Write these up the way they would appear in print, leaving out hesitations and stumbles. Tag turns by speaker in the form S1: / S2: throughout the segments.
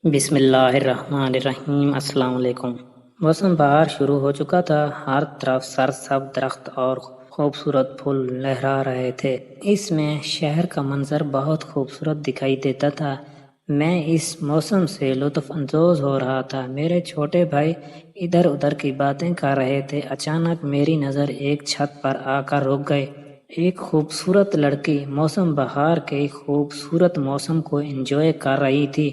S1: بسم اللہ الرحمن الرحیم۔ السلام علیکم۔ موسم بہار شروع ہو چکا تھا، ہر طرف سرسبز درخت اور خوبصورت پھول لہرا رہے تھے۔ اس میں شہر کا منظر بہت خوبصورت دکھائی دیتا تھا۔ میں اس موسم سے لطف اندوز ہو رہا تھا۔ میرے چھوٹے بھائی ادھر ادھر کی باتیں کر رہے تھے۔ اچانک میری نظر ایک چھت پر آ کر رک گئی۔ ایک خوبصورت لڑکی موسم بہار کے خوبصورت موسم کو انجوائے کر رہی تھی۔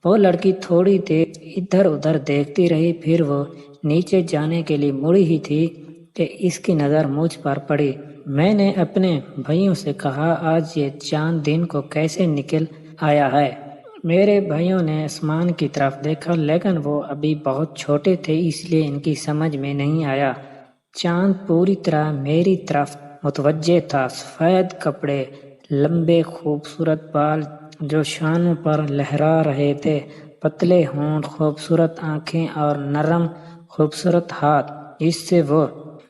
S1: وہ لڑکی تھوڑی دیر ادھر ادھر دیکھتی رہی، پھر وہ نیچے جانے کے لیے مڑی ہی تھی کہ اس کی نظر مجھ پر پڑی۔ میں نے اپنے بھائیوں سے کہا، آج یہ چاند دن کو کیسے نکل آیا ہے؟ میرے بھائیوں نے آسمان کی طرف دیکھا، لیکن وہ ابھی بہت چھوٹے تھے، اس لیے ان کی سمجھ میں نہیں آیا۔ چاند پوری طرح میری طرف متوجہ تھا۔ سفید کپڑے، لمبے خوبصورت بال جو شانوں پر لہرا رہے تھے، پتلے ہونٹ، خوبصورت آنکھیں اور نرم خوبصورت ہاتھ، اس سے وہ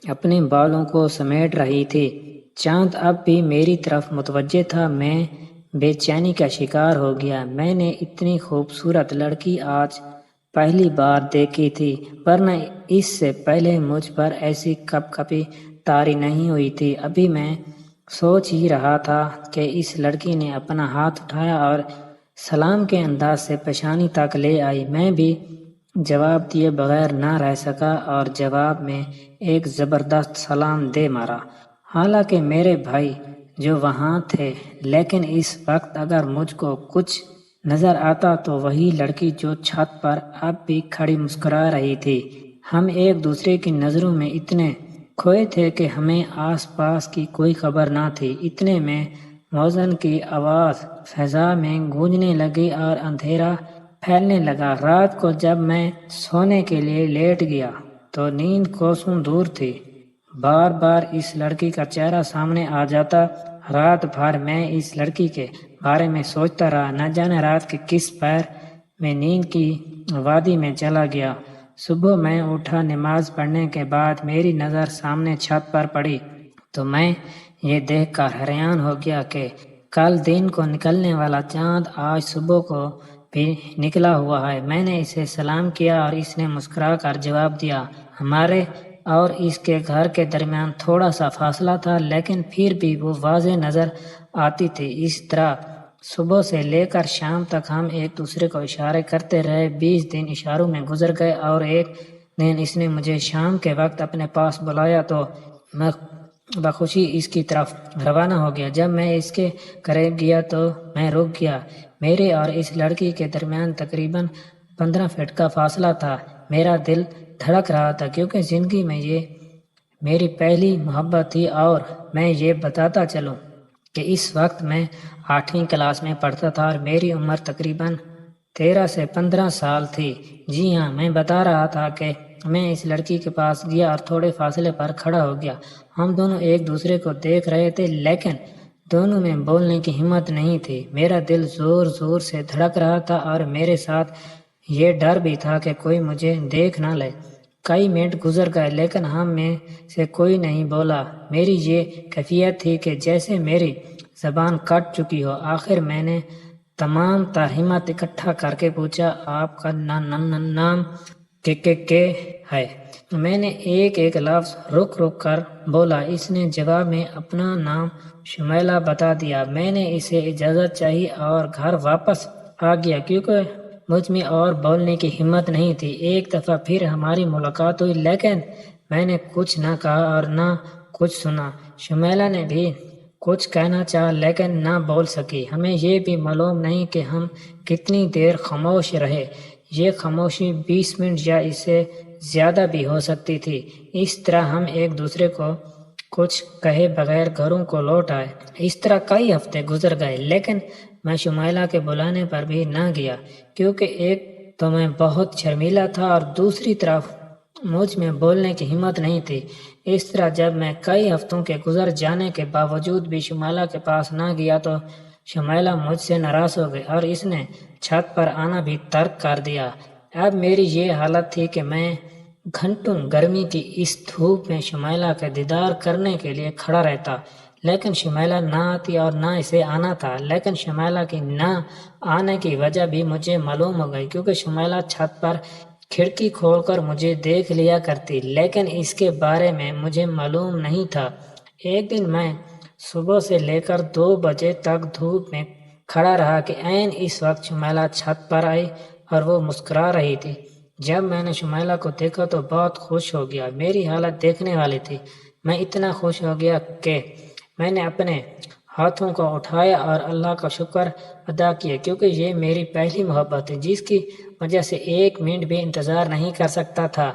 S1: اپنے بالوں کو سمیٹ رہی تھی۔ چاند اب بھی میری طرف متوجہ تھا۔ میں بے چینی کا شکار ہو گیا۔ میں نے اتنی خوبصورت لڑکی آج پہلی بار دیکھی تھی، ورنہ اس سے پہلے مجھ پر ایسی کپ کپی طاری نہیں ہوئی تھی۔ ابھی میں سوچ ہی رہا تھا کہ اس لڑکی نے اپنا ہاتھ اٹھایا اور سلام کے انداز سے پیشانی تک لے آئی۔ میں بھی جواب دیے بغیر نہ رہ سکا اور جواب میں ایک زبردست سلام دے مارا۔ حالانکہ میرے بھائی جو وہاں تھے، لیکن اس وقت اگر مجھ کو کچھ نظر آتا تو وہی لڑکی جو چھت پر اب بھی کھڑی مسکرا رہی تھی۔ ہم ایک دوسرے کی نظروں میں اتنے کھوئے تھے کہ ہمیں آس پاس کی کوئی خبر نہ تھی۔ اتنے میں موزن کی آواز فضا میں گونجنے لگی اور اندھیرا پھیلنے لگا۔ رات کو جب میں سونے کے لیے لیٹ گیا تو نیند کوسوں دور تھی۔ بار بار اس لڑکی کا چہرہ سامنے آ جاتا۔ رات بھر میں اس لڑکی کے بارے میں سوچتا رہا، نہ جانے رات کے کس پیر میں نیند کی وادی میں چلا گیا۔ صبح میں اٹھا، نماز پڑھنے کے بعد میری نظر سامنے چھت پر پڑی تو میں یہ دیکھ کر حیران ہو گیا کہ کل دن کو نکلنے والا چاند آج صبح کو بھی نکلا ہوا ہے۔ میں نے اسے سلام کیا اور اس نے مسکرا کر جواب دیا۔ ہمارے اور اس کے گھر کے درمیان تھوڑا سا فاصلہ تھا، لیکن پھر بھی وہ واضح نظر آتی تھی۔ اس طرح صبح سے لے کر شام تک ہم ایک دوسرے کو اشارے کرتے رہے۔ 20 دن اشاروں میں گزر گئے اور ایک دن اس نے مجھے شام کے وقت اپنے پاس بلایا تو میں بخوشی اس کی طرف روانہ ہو گیا۔ جب میں اس کے قریب گیا تو میں رک گیا۔ میرے اور اس لڑکی کے درمیان تقریباً 15 فٹ کا فاصلہ تھا۔ میرا دل دھڑک رہا تھا کیونکہ زندگی میں یہ میری پہلی محبت تھی، اور میں یہ بتاتا چلوں کہ اس وقت میں 8ویں کلاس میں پڑھتا تھا اور میری عمر تقریباً 13 سے 15 سال تھی۔ جی ہاں، میں بتا رہا تھا کہ میں اس لڑکی کے پاس گیا اور تھوڑے فاصلے پر کھڑا ہو گیا۔ ہم دونوں ایک دوسرے کو دیکھ رہے تھے، لیکن دونوں میں بولنے کی ہمت نہیں تھی۔ میرا دل زور زور سے دھڑک رہا تھا اور میرے ساتھ یہ ڈر بھی تھا کہ کوئی مجھے دیکھ نہ لے۔ کئی منٹ گزر گئے لیکن ہم میں سے کوئی نہیں بولا۔ میری یہ کیفیت تھی کہ جیسے میری زبان کٹ چکی ہو۔ آخر میں نے تمام تر ہمت اکٹھا کر کے پوچھا، آپ کا نام کے ہے؟ میں نے ایک ایک لفظ رک رک کر بولا۔ اس نے جواب میں اپنا نام شمیلہ بتا دیا۔ میں نے اسے اجازت چاہی اور گھر واپس آ گیا کیونکہ مجھ میں اور بولنے کی ہمت نہیں تھی۔ ایک دفعہ پھر ہماری ملاقات ہوئی، لیکن میں نے کچھ نہ کہا اور نہ کچھ سنا۔ شمیلہ نے بھی کچھ کہنا چاہا لیکن نہ بول سکی۔ ہمیں یہ بھی معلوم نہیں کہ ہم کتنی دیر خاموش رہے۔ یہ خاموشی 20 منٹ یا اس سے زیادہ بھی ہو سکتی تھی۔ اس طرح ہم ایک دوسرے کو کچھ کہے بغیر گھروں کو لوٹ آئے۔ اس طرح کئی ہفتے گزر گئے، لیکن میں شمیلہ کے بلانے پر بھی نہ گیا کیونکہ ایک تو میں بہت شرمیلا تھا اور دوسری طرف مجھ میں بولنے کی ہمت نہیں تھی۔ اس طرح جب میں کئی ہفتوں کے گزر جانے کے باوجود بھی شمیلہ کے پاس نہ گیا تو شمیلہ مجھ سے ناراض ہو گئی اور اس نے چھت پر آنا بھی ترک کر دیا۔ اب میری یہ حالت تھی کہ میں گھنٹوں گرمی کی اس دھوپ میں شمیلہ کا دیدار کرنے کے لیے کھڑا رہتا، لیکن شمیلہ نہ آتی اور نہ اسے آنا تھا، لیکن شمیلہ کی نہ آنے کی وجہ بھی مجھے معلوم ہو گئی، کیونکہ شمیلہ چھت پر کھڑکی کھول کر مجھے دیکھ لیا کرتی، لیکن اس کے بارے میں مجھے معلوم نہیں تھا۔ ایک دن میں صبح سے لے کر 2 بجے تک دھوپ میں کھڑا رہا کہ عین اس وقت شمیلہ چھت پر آئی اور وہ مسکرا رہی تھی۔ جب میں نے شمیلہ کو دیکھا تو بہت خوش ہو گیا۔ میری حالت دیکھنے والی تھی۔ میں اتنا خوش ہو گیا کہ میں نے اپنے ہاتھوں کو اٹھایا اور اللہ کا شکر ادا کیا، کیونکہ یہ میری پہلی محبت تھی جس کی وجہ سے 1 منٹ بھی انتظار نہیں کر سکتا تھا۔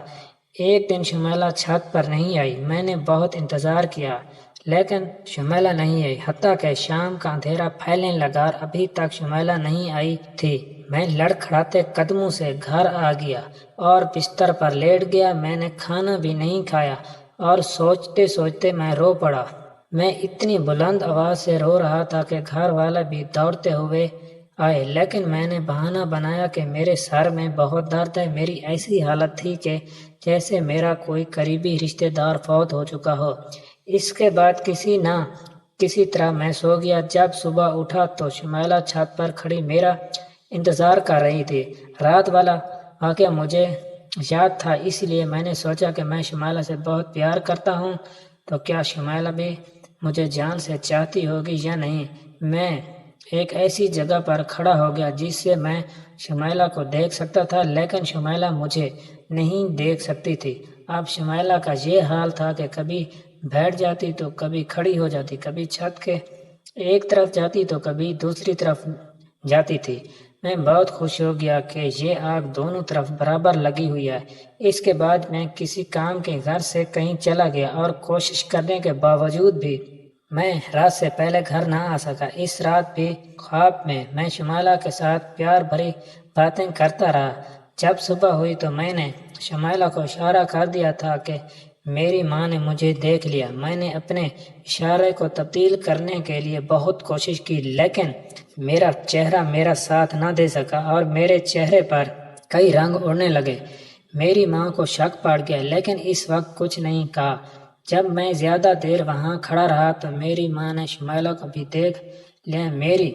S1: ایک دن شمیلہ چھت پر نہیں آئی۔ میں نے بہت انتظار کیا لیکن شمیلہ نہیں آئی، حتیٰ کہ شام کا اندھیرا پھیلنے لگا اور ابھی تک شمیلہ نہیں آئی تھی۔ میں لڑکھڑاتے قدموں سے گھر آ گیا اور بستر پر لیٹ گیا۔ میں نے کھانا بھی نہیں کھایا اور سوچتے سوچتے میں رو پڑا۔ میں اتنی بلند آواز سے رو رہا تھا کہ گھر والے بھی دوڑتے ہوئے آئے، لیکن میں نے بہانہ بنایا کہ میرے سر میں بہت درد ہے۔ میری ایسی حالت تھی کہ جیسے میرا کوئی قریبی رشتہ دار فوت ہو چکا ہو۔ اس کے بعد کسی طرح میں سو گیا۔ جب صبح اٹھا تو شمیلہ چھت پر کھڑی میرا انتظار کر رہی تھی۔ رات والا واقعہ مجھے یاد تھا، اس لیے میں نے سوچا کہ میں شمیلہ سے بہت پیار کرتا ہوں، تو کیا شمیلہ بھی مجھے جان سے چاہتی ہوگی یا نہیں۔ میں ایک ایسی جگہ پر کھڑا ہو گیا جس سے میں شمیلہ کو دیکھ سکتا تھا، لیکن شمیلہ مجھے نہیں دیکھ سکتی تھی۔ اب شمیلہ کا یہ حال تھا کہ کبھی بیٹھ جاتی تو کبھی کھڑی ہو جاتی، کبھی چھت کے ایک طرف جاتی تو کبھی دوسری طرف جاتی تھی۔ میں بہت خوش ہو گیا کہ یہ آگ دونوں طرف برابر لگی ہوئی ہے۔ اس کے بعد میں کسی کام کے گھر سے کہیں چلا گیا اور کوشش کرنے کے باوجود بھی میں رات سے پہلے گھر نہ آ سکا۔ اس رات بھی خواب میں شمیلہ کے ساتھ پیار بھری باتیں کرتا رہا۔ جب صبح ہوئی تو میں نے شمیلہ کو اشارہ کر دیا تھا کہ میری ماں نے مجھے دیکھ لیا۔ میں نے اپنے اشارے کو تبدیل کرنے کے لیے بہت کوشش کی، لیکن میرا چہرہ میرا ساتھ نہ دے سکا اور میرے چہرے پر کئی رنگ اڑنے لگے۔ میری ماں کو شک پڑ گیا، لیکن اس وقت کچھ نہیں کہا۔ جب میں زیادہ دیر وہاں کھڑا رہا تو میری ماں نے شمیلہ کو بھی دیکھ لیا۔ میری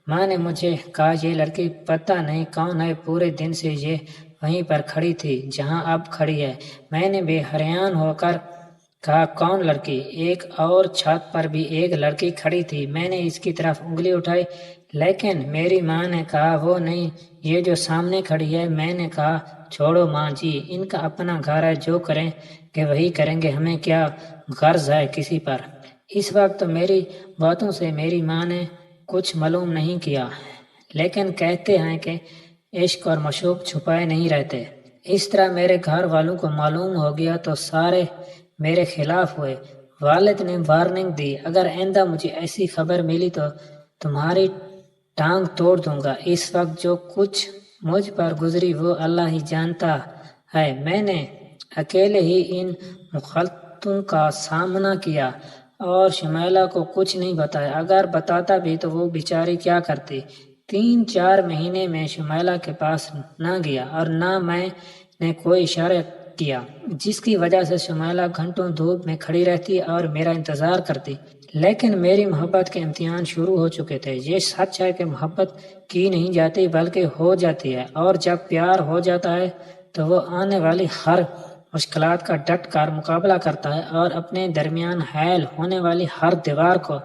S1: ماں نے مجھے کہا، یہ لڑکی پتہ نہیں کون ہے، پورے دن سے یہ وہیں پر کھڑی تھی جہاں اب کھڑی ہے۔ میں نے بھی حیران ہو کر کہا، کون لڑکی؟ ایک اور چھت پر بھی ایک لڑکی کھڑی تھی۔ میں نے اس کی طرف انگلی اٹھائی، لیکن میری ماں نے کہا، وہ نہیں، یہ جو سامنے کھڑی ہے۔ میں نے کہا، چھوڑو ماں جی، ان کا اپنا گھر ہے، جو کریں گے وہی کریں گے، ہمیں کیا غرض ہے کسی پر۔ اس وقت تو میری باتوں سے میری ماں نے کچھ معلوم نہیں کیا، لیکن کہتے ہیں کہ عشق اور معشوق چھپائے نہیں رہتے۔ اس طرح میرے گھر والوں کو معلوم ہو گیا تو سارے میرے خلاف ہوئے۔ والد نے وارننگ دی، اگر آئندہ مجھے ایسی خبر ملی تو تمہاری ٹانگ توڑ دوں گا۔ اس وقت جو کچھ مجھ پر گزری وہ اللہ ہی جانتا ہے۔ میں نے اکیلے ہی ان مخالطوں کا سامنا کیا اور شمیلہ کو کچھ نہیں بتایا۔ اگر بتاتا بھی تو وہ بیچاری کیا کرتی۔ 3-4 مہینے میں شمیلہ کے پاس نہ گیا اور نہ میں نے کوئی اشارہ کیا، جس کی وجہ سے شمیلہ گھنٹوں دھوپ میں کھڑی رہتی اور میرا انتظار کرتی۔ لیکن میری محبت کے امتحان شروع ہو چکے تھے۔ یہ سچ ہے کہ محبت کی نہیں جاتی بلکہ ہو جاتی ہے، اور جب پیار ہو جاتا ہے تو وہ آنے والی ہر مشکلات کا ڈٹ کر مقابلہ کرتا ہے اور اپنے درمیان حائل ہونے والی ہر دیوار کو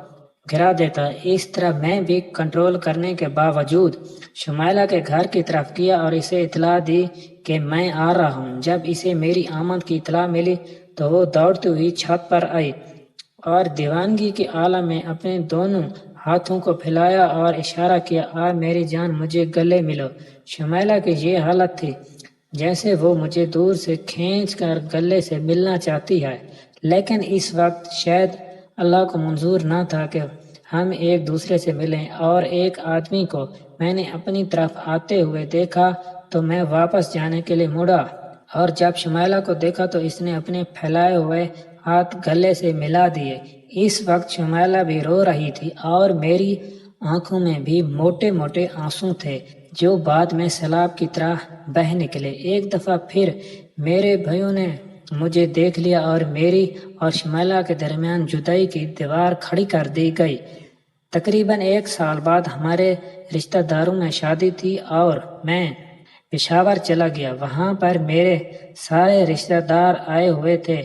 S1: گرا دیتا ہے۔ اس طرح میں بھی کنٹرول کرنے کے باوجود شمیلہ کے گھر کی طرف گیا اور اسے اطلاع دی کہ میں آ رہا ہوں۔ جب اسے میری آمد کی اطلاع ملی تو وہ دوڑتی ہوئی چھت پر آئی اور دیوانگی کے عالم میں اپنے دونوں ہاتھوں کو پھیلایا اور اشارہ کیا، آ میری جان، مجھے گلے ملو۔ شمیلہ کی یہ حالت تھی جیسے وہ مجھے دور سے کھینچ کر گلے سے ملنا چاہتی ہے، لیکن اس وقت شاید اللہ کو منظور نہ تھا کہ ہم ایک دوسرے سے ملیں۔ اور ایک آدمی کو میں نے اپنی طرف آتے ہوئے دیکھا تو میں واپس جانے کے لیے مڑا، اور جب شمیلہ کو دیکھا تو اس نے اپنے پھیلائے ہوئے ہاتھ گلے سے ملا دیے۔ اس وقت شمیلہ بھی رو رہی تھی اور میری آنکھوں میں بھی موٹے موٹے آنسو تھے جو بعد میں سیلاب کی طرح بہہ نکلے۔ ایک دفعہ پھر میرے بھائیوں نے مجھے دیکھ لیا اور میری اور شمیلہ کے درمیان جدائی کی دیوار کھڑی کر دی گئی۔ تقریباً 1 سال بعد ہمارے رشتہ داروں میں شادی تھی اور میں پشاور چلا گیا۔ وہاں پر میرے سارے رشتہ دار آئے ہوئے تھے،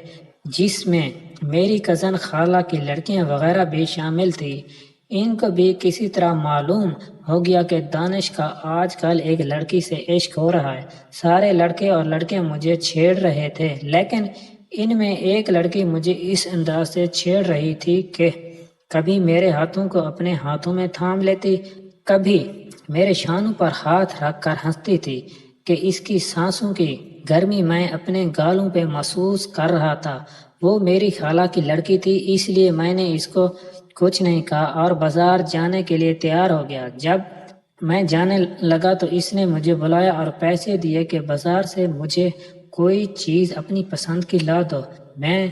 S1: جس میں میری کزن خالہ کی لڑکیاں وغیرہ بھی شامل تھی۔ ان کو بھی کسی طرح معلوم ہو گیا کہ دانش کا آج کل ایک لڑکی سے عشق ہو رہا ہے۔ سارے لڑکے اور لڑکیاں مجھے چھیڑ رہے تھے، لیکن ان میں ایک لڑکی مجھے اس انداز سے چھیڑ رہی تھی کہ کبھی میرے ہاتھوں کو اپنے ہاتھوں میں تھام لیتی، کبھی میرے شانوں پر ہاتھ رکھ کر ہنستی تھی کہ اس کی سانسوں کی گرمی میں اپنے گالوں پہ محسوس کر رہا تھا۔ وہ میری خالہ کی لڑکی تھی، اس لیے میں نے اس کو کچھ نہیں کہا اور بازار جانے کے لیے تیار ہو گیا۔ جب میں جانے لگا تو اس نے مجھے بلایا اور پیسے دیے کہ بازار سے مجھے کوئی چیز اپنی پسند کی لا دو۔ میں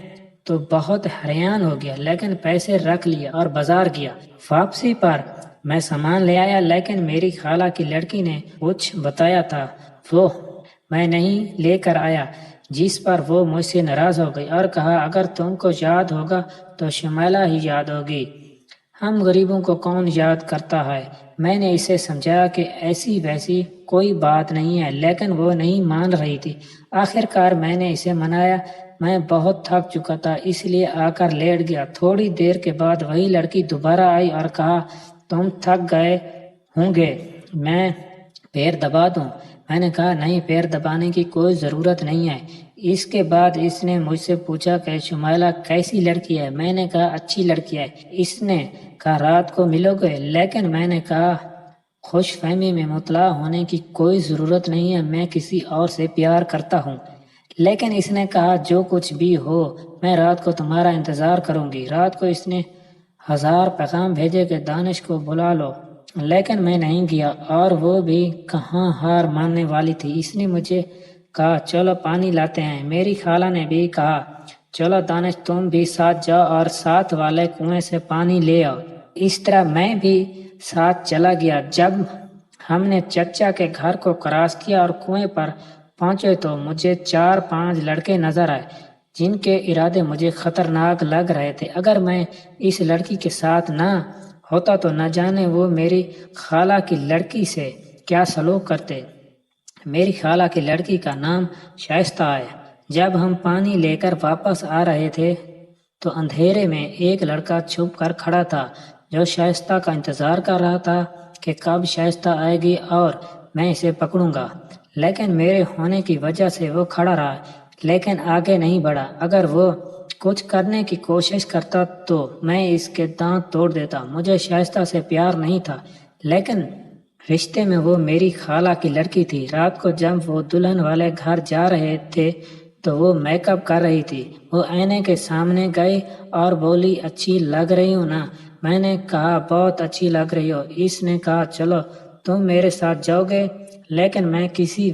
S1: تو بہت حیران ہو گیا، لیکن پیسے رکھ لیے اور بازار گیا۔ واپسی پر میں سامان لے آیا، لیکن میری خالہ کی لڑکی نے کچھ بتایا تھا وہ میں نہیں لے کر آیا، جس پر وہ مجھ سے ناراض ہو گئی اور کہا اگر تم کو یاد ہوگا تو شمیلہ ہی یاد ہوگی، ہم غریبوں کو کون یاد کرتا ہے۔ میں نے اسے سمجھایا کہ ایسی ویسی کوئی بات نہیں ہے، لیکن وہ نہیں مان رہی تھی۔ آخر کار میں نے اسے منایا۔ میں بہت تھک چکا تھا، اس لیے آ کر لیٹ گیا۔ تھوڑی دیر کے بعد وہی لڑکی دوبارہ آئی اور کہا تم تھک گئے ہوں گے، میں پیر دبا دوں؟ میں نے کہا نہیں، پیر دبانے کی کوئی ضرورت نہیں ہے۔ اس کے بعد اس نے مجھ سے پوچھا کہ شمیلہ کیسی لڑکی ہے؟ میں نے کہا اچھی لڑکی ہے۔ اس نے کہا رات کو ملو گے؟ لیکن میں نے کہا خوش فہمی میں مبتلا ہونے کی کوئی ضرورت نہیں ہے، میں کسی اور سے پیار کرتا ہوں۔ لیکن اس نے کہا جو کچھ بھی ہو میں رات کو تمہارا انتظار کروں گی۔ رات کو اس نے 1000 پیغام بھیجے کہ دانش کو بلا لو، لیکن میں نہیں گیا اور وہ بھی کہاں ہار ماننے والی تھی۔ اس نے مجھے کہا چلو پانی لاتے ہیں۔ میری خالہ نے بھی کہا چلو دانش تم بھی ساتھ جاؤ اور ساتھ والے کنویں سے پانی لے آؤ۔ اس طرح میں بھی ساتھ چلا گیا۔ جب ہم نے چچا کے گھر کو کراس کیا اور کنویں پر پہنچے تو مجھے 4-5 لڑکے نظر آئے، جن کے ارادے مجھے خطرناک لگ رہے تھے۔ اگر میں اس لڑکی کے ساتھ نہ ہوتا تو نہ جانے وہ میری خالہ کی لڑکی سے کیا سلوک کرتے۔ میری خالہ کی لڑکی کا نام شائستہ ہے۔ جب ہم پانی لے کر واپس آ رہے تھے تو اندھیرے میں ایک لڑکا چھپ کر کھڑا تھا جو شائستہ کا انتظار کر رہا تھا کہ کب شائستہ آئے گی اور میں اسے پکڑوں گا، لیکن میرے ہونے کی وجہ سے وہ کھڑا رہا لیکن آگے نہیں بڑھا۔ اگر وہ کچھ کرنے کی کوشش کرتا تو میں اس کے دانت توڑ دیتا۔ مجھے شائستہ سے پیار نہیں تھا، لیکن رشتے میں وہ میری خالہ کی لڑکی تھی۔ رات کو جب وہ دلہن والے گھر جا رہے تھے تو وہ میک اپ کر رہی تھی۔ وہ آئینے کے سامنے گئی اور بولی اچھی لگ رہی ہوں نا؟ میں نے کہا بہت اچھی لگ رہی ہو۔ اس نے کہا چلو تم میرے ساتھ جاؤ گے، لیکن میں کسی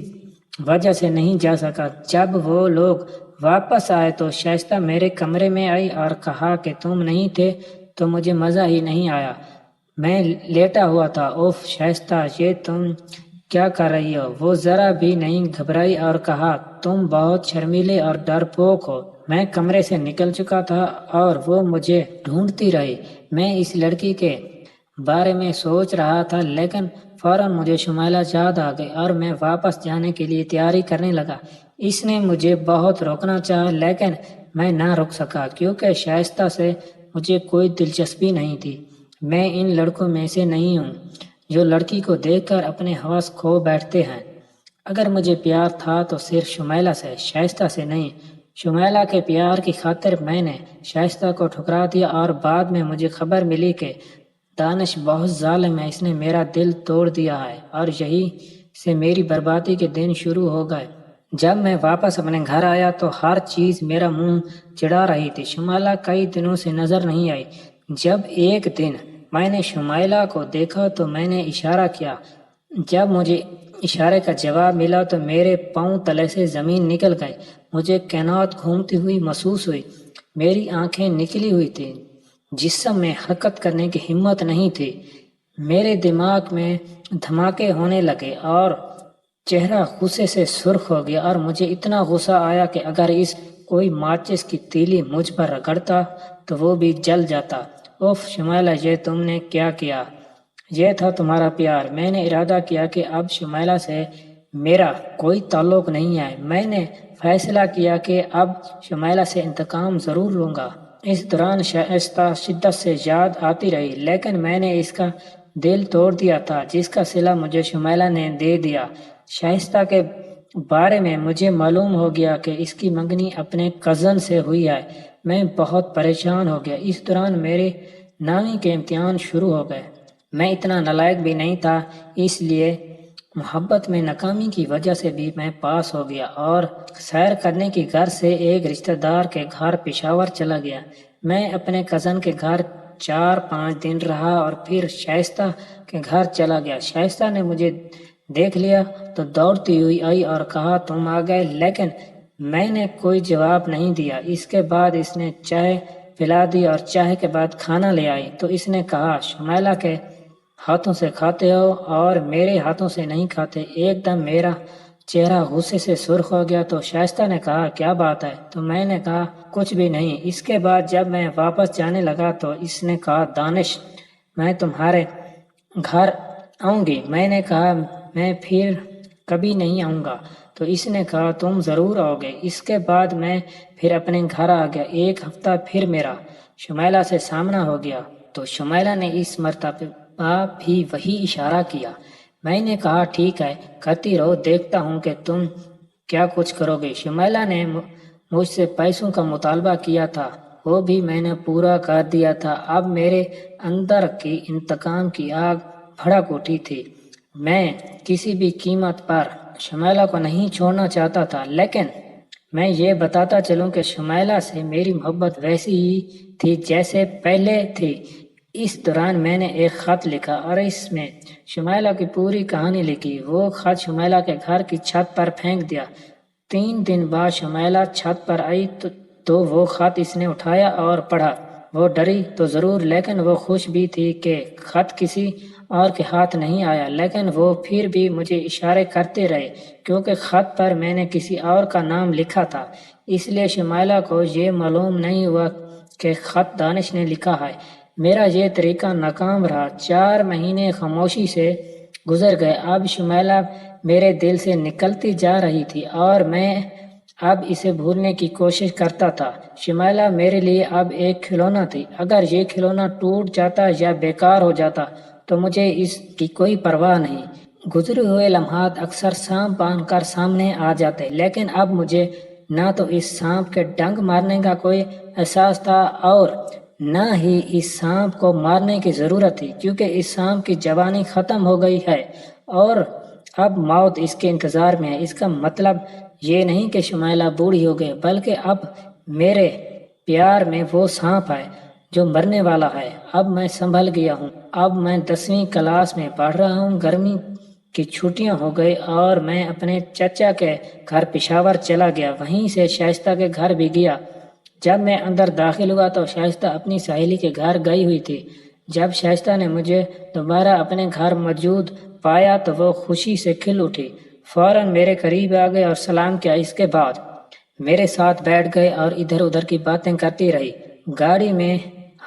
S1: وجہ سے نہیں جا سکا۔ جب وہ لوگ واپس آئے تو شائستہ میرے کمرے میں آئی اور کہا کہ تم نہیں تھے تو مجھے مزہ ہی نہیں آیا، میں لیٹا ہوا تھا۔ اوف شائستہ یہ تم کیا کر رہی ہو؟ وہ ذرا بھی نہیں گھبرائی اور کہا تم بہت شرمیلے اور ڈرپوک ہو۔ میں کمرے سے نکل چکا تھا اور وہ مجھے ڈھونڈتی رہی۔ میں اس لڑکی کے بارے میں سوچ رہا تھا، لیکن فوراً مجھے شمیلہ یاد آ گئی اور میں واپس جانے کے لیے تیاری کرنے لگا۔ اس نے مجھے بہت روکنا چاہا، لیکن میں نہ رک سکا کیونکہ شائستہ سے مجھے کوئی دلچسپی نہیں تھی۔ میں ان لڑکوں میں سے نہیں ہوں جو لڑکی کو دیکھ کر اپنے ہوش کھو بیٹھتے ہیں۔ اگر مجھے پیار تھا تو صرف شمیلہ سے، شائستہ سے نہیں۔ شمیلہ کے پیار کی خاطر میں نے شائستہ کو ٹھکرا دیا اور بعد میں مجھے خبر ملی کہ دانش بہت ظالم ہے، اس نے میرا دل توڑ دیا ہے اور یہی سے میری بربادی کے دن شروع ہو گئے۔ جب میں واپس اپنے گھر آیا تو ہر چیز میرا منہ چڑھا رہی تھی۔ شمیلہ کئی دنوں سے نظر نہیں آئی۔ جب ایک دن میں نے شمیلہ کو دیکھا تو میں نے اشارہ کیا۔ جب مجھے اشارے کا جواب ملا تو میرے پاؤں تلے سے زمین نکل گئی۔ مجھے کائنات گھومتی ہوئی محسوس ہوئی۔ میری آنکھیں نکلی ہوئی تھیں، جسم میں حرکت کرنے کی ہمت نہیں تھی۔ میرے دماغ میں دھماکے ہونے لگے اور چہرہ غصے سے سرخ ہو گیا اور مجھے اتنا غصہ آیا کہ اگر اس کوئی ماچس کی تیلی مجھ پر رگڑتا تو وہ بھی جل جاتا۔ اوف شمائلہ، یہ تم نے کیا کیا؟ یہ تھا تمہارا پیار۔ میں نے ارادہ کیا کہ اب شمائلہ سے میرا کوئی تعلق نہیں ہے۔ میں نے فیصلہ کیا کہ اب شمائلہ سے انتقام ضرور لوں گا۔ اس دوران شائستہ شدت سے یاد آتی رہی، لیکن میں نے اس کا دل توڑ دیا تھا جس کا صلہ مجھے شمائلہ نے دے دیا۔ شائستہ کے بارے میں مجھے معلوم ہو گیا کہ اس کی منگنی اپنے کزن سے ہوئی ہے۔ میں بہت پریشان ہو گیا۔ اس دوران میرے 9ویں کے امتحان شروع ہو گئے۔ میں اتنا نالائق بھی نہیں تھا، اس لیے محبت میں ناکامی کی وجہ سے بھی میں پاس ہو گیا اور سیر کرنے کی گھر سے ایک رشتہ دار کے گھر پشاور چلا گیا۔ میں اپنے کزن کے گھر 4-5 دن رہا اور پھر شائستہ کے گھر چلا گیا۔ شائستہ نے مجھے دیکھ لیا تو دوڑتی ہوئی آئی اور کہا تم آ گئے، لیکن میں نے کوئی جواب نہیں دیا۔ اس کے بعد اس نے چائے پلا دی اور چائے کے بعد کھانا لے آئی تو اس نے کہا شمائلہ کے ہاتھوں سے کھاتے ہو اور میرے ہاتھوں سے نہیں کھاتے۔ ایک دم میرا چہرہ غصے سے سرخ ہو گیا تو شائستہ نے کہا کیا بات ہے؟ تو میں نے کہا کچھ بھی نہیں۔ اس کے بعد جب میں واپس جانے لگا تو اس نے کہا دانش میں تمہارے گھر آؤں گی۔ میں نے کہا میں پھر کبھی نہیں آؤں گا تو اس نے کہا تم ضرور آؤ گے۔ اس کے بعد میں پھر اپنے گھر آ گیا۔ ایک ہفتہ پھر میرا شمائلہ سے سامنا ہو گیا تو شمائلہ نے اس مرتبہ بھی وہی اشارہ کیا۔ میں نے کہا ٹھیک ہے، کرتی رہو، دیکھتا ہوں کہ تم کیا کچھ کرو گے۔ شمائلہ نے مجھ سے پیسوں کا مطالبہ کیا تھا، وہ بھی میں نے پورا کر دیا تھا۔ اب میرے اندر کی انتقام کی آگ بھڑک اٹھی تھی۔ میں کسی بھی قیمت پر شمائلہ کو نہیں چھوڑنا چاہتا تھا، لیکن میں یہ بتاتا چلوں کہ شمائلہ سے میری محبت ویسی ہی تھی جیسے پہلے تھی۔ اس دوران میں نے ایک خط لکھا اور اس میں شمائلہ کی پوری کہانی لکھی۔ وہ خط شمائلہ کے گھر کی چھت پر پھینک دیا۔ 3 دن بعد شمائلہ چھت پر آئی تو وہ خط اس نے اٹھایا اور پڑھا۔ وہ ڈری تو ضرور، لیکن وہ خوش بھی تھی کہ خط کسی اور کے ہاتھ نہیں آیا، لیکن وہ پھر بھی مجھے اشارے کرتے رہے کیونکہ خط پر میں نے کسی اور کا نام لکھا تھا، اس لیے شمائلہ کو یہ معلوم نہیں ہوا کہ خط دانش نے لکھا ہے۔ میرا یہ طریقہ ناکام رہا۔ 4 مہینے خاموشی سے گزر گئے۔ اب شمائلہ میرے دل سے نکلتی جا رہی تھی اور میں اب اسے بھولنے کی کوشش کرتا تھا۔ شمائلہ میرے لیے اب ایک کھلونا تھی۔ اگر یہ کھلونا ٹوٹ جاتا یا بیکار ہو جاتا تو مجھے اس کی کوئی پرواہ نہیں۔ گزرے ہوئے لمحات اکثر سانپ بن کر سامنے آ جاتے، لیکن اب مجھے نہ تو اس سانپ کے ڈنگ مارنے کا کوئی احساس تھا اور نہ ہی اس سانپ کو مارنے کی ضرورت تھی، کیونکہ اس سانپ کی جوانی ختم ہو گئی ہے اور اب موت اس کے انتظار میں ہے۔ اس کا مطلب یہ نہیں کہ شمائلہ بوڑھی ہو گئی، بلکہ اب میرے پیار میں وہ سانپ ہے جو مرنے والا ہے۔ اب میں سنبھل گیا ہوں۔ اب میں 10ویں کلاس میں پڑھ رہا ہوں۔ گرمی کی چھٹیاں ہو گئی اور میں اپنے چچا کے گھر پشاور چلا گیا۔ وہیں سے شائستہ کے گھر بھی گیا۔ جب میں اندر داخل ہوا تو شائستہ اپنی سہیلی کے گھر گئی ہوئی تھی۔ جب شائستہ نے مجھے دوبارہ اپنے گھر موجود پایا تو وہ خوشی سے کھل اٹھی، فوراً میرے قریب آ گئے اور سلام کیا۔ اس کے بعد میرے ساتھ بیٹھ گئے اور ادھر ادھر کی باتیں کرتی رہی۔ گاڑی میں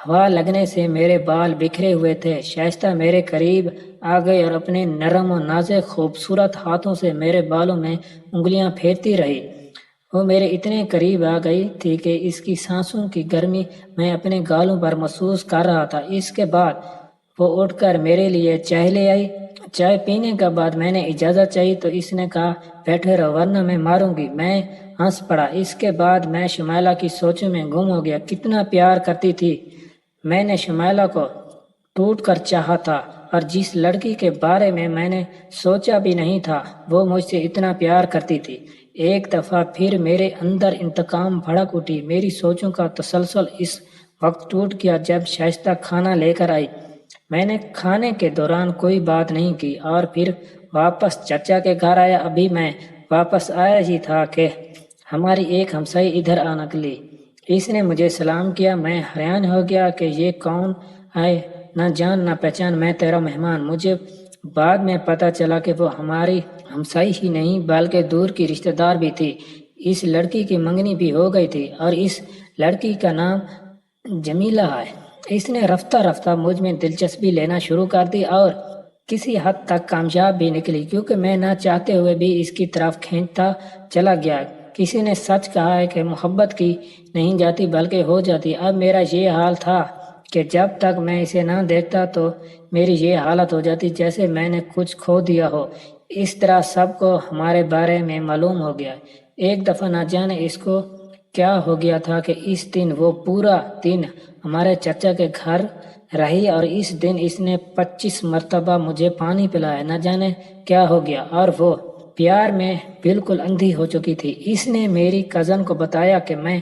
S1: ہوا لگنے سے میرے بال بکھرے ہوئے تھے۔ شائستہ میرے قریب آ گئی اور اپنے نرم و نازک خوبصورت ہاتھوں سے میرے بالوں میں انگلیاں پھیرتی رہی۔ وہ میرے اتنے قریب آ گئی تھی کہ اس کی سانسوں کی گرمی میں اپنے گالوں پر محسوس کر رہا تھا۔ اس کے بعد وہ اٹھ کر میرے لیے چائے لے آئی۔ چائے پینے کے بعد میں نے اجازت چاہی تو اس نے کہا بیٹھے رہو ورنہ میں ماروں گی۔ میں ہنس پڑا۔ اس کے بعد میں شمائلہ کی سوچوں میں گم ہو گیا۔ کتنا پیار کرتی تھی میں نے شمائلہ کو، ٹوٹ کر چاہا تھا، اور جس لڑکی کے بارے میں نے سوچا بھی نہیں تھا وہ مجھ سے اتنا پیار کرتی تھی۔ ایک دفعہ پھر میرے اندر انتقام بھڑک اٹھی۔ میری سوچوں کا تسلسل اس وقت ٹوٹ گیا جب شائستہ کھانا لے کر آئی۔ میں نے کھانے کے دوران کوئی بات نہیں کی اور پھر واپس چچا کے گھر آیا۔ ابھی میں واپس آیا ہی تھا کہ ہماری ایک ہمسائی ادھر آ نکلی۔ اس نے مجھے سلام کیا۔ میں حیران ہو گیا کہ یہ کون ہے، نہ جان نہ پہچان، میں تیرا مہمان۔ مجھے بعد میں پتہ چلا کہ وہ ہماری ہمسائی ہی نہیں بلکہ دور کی رشتہ دار بھی تھی۔ اس لڑکی کی منگنی بھی ہو گئی تھی اور اس لڑکی کا نام جمیلہ ہے۔ اس نے رفتہ رفتہ مجھ میں دلچسپی لینا شروع کر دی اور کسی حد تک کامیاب بھی نکلی، کیونکہ میں نہ چاہتے ہوئے بھی اس کی طرف کھینچتا چلا گیا۔ کسی نے سچ کہا ہے کہ محبت کی نہیں جاتی بلکہ ہو جاتی۔ اب میرا یہ حال تھا کہ جب تک میں اسے نہ دیکھتا تو میری یہ حالت ہو جاتی جیسے میں نے کچھ کھو دیا ہو۔ اس طرح سب کو ہمارے بارے میں معلوم ہو گیا۔ ایک دفعہ نہ جانے اس کو کیا ہو گیا تھا کہ اس دن وہ پورا دن ہمارے چچا کے گھر رہی اور اس دن اس نے 25 مرتبہ مجھے پانی پلایا۔ نہ جانے کیا ہو گیا اور وہ پیار میں بالکل اندھی ہو چکی تھی۔ اس نے میری کزن کو بتایا کہ میں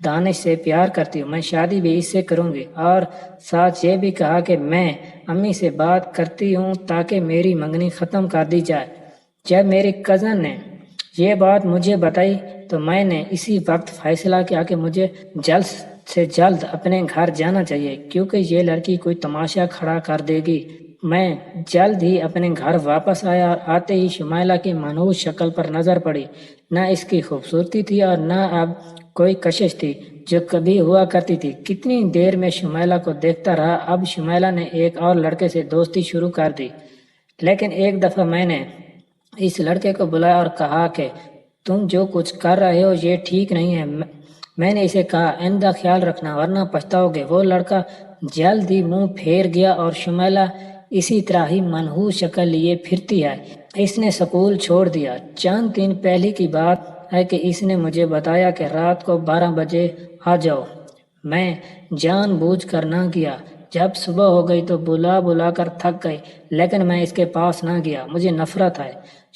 S1: دانش سے پیار کرتی ہوں، میں شادی بھی اس سے کروں گی، اور ساتھ یہ بھی کہا کہ میں امی سے بات کرتی ہوں تاکہ میری منگنی ختم کر دی جائے۔ جب میری کزن نے یہ بات مجھے بتائی تو میں نے اسی وقت فیصلہ کیا کہ مجھے جلد سے جلد اپنے گھر جانا چاہیے، کیونکہ یہ لڑکی کوئی تماشا کھڑا کر دے گی۔ میں جلد ہی اپنے گھر واپس آیا اور آتے ہی شمائلہ کی منحوس شکل پر نظر پڑی۔ نہ اس کی خوبصورتی تھی اور نہ اب کوئی کشش تھی جو کبھی ہوا کرتی تھی۔ کتنی دیر میں شمائلہ کو دیکھتا رہا۔ اب شمائلہ نے ایک اور لڑکے سے دوستی شروع کر دی، لیکن ایک دفعہ میں نے اس لڑکے کو بلایا اور کہا کہ تم جو کچھ کر رہے ہو یہ ٹھیک نہیں ہے۔ میں نے اسے کہا آئندہ خیال رکھنا ورنہ پچھتاؤ گے۔ وہ لڑکا جلد ہی منہ پھیر گیا اور شمائلہ اسی طرح ہی منحوس شکل لیے پھرتی ہے۔ اس نے سکول چھوڑ دیا۔ چند دن پہلے کی بات ہے کہ اس نے مجھے بتایا کہ رات کو 12 بجے آ جاؤ۔ میں جان بوجھ کر نہ گیا۔ جب صبح ہو گئی تو بلا بلا کر تھک گئی، لیکن میں اس کے پاس نہ گیا۔ مجھے نفرت ہے۔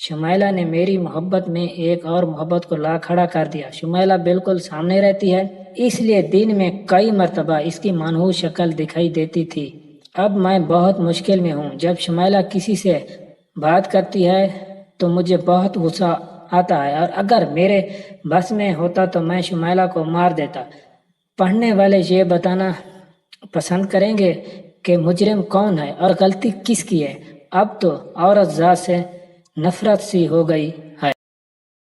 S1: شمائلہ نے میری محبت میں ایک اور محبت کو لا کھڑا کر دیا۔ شمائلہ بالکل سامنے رہتی ہے، اس لیے دن میں کئی مرتبہ اس کی منحوس شکل دکھائی دیتی تھی۔ اب میں بہت مشکل میں ہوں۔ جب شمائلہ کسی سے بات کرتی ہے تو مجھے بہت غصہ آتا ہے، اور اگر میرے بس میں ہوتا تو میں شمائلہ کو مار دیتا۔ پڑھنے والے یہ بتانا پسند کریں گے کہ مجرم کون ہے اور غلطی کس کی ہے۔ اب تو عورت ذات سے نفرت سی ہو گئی ہے۔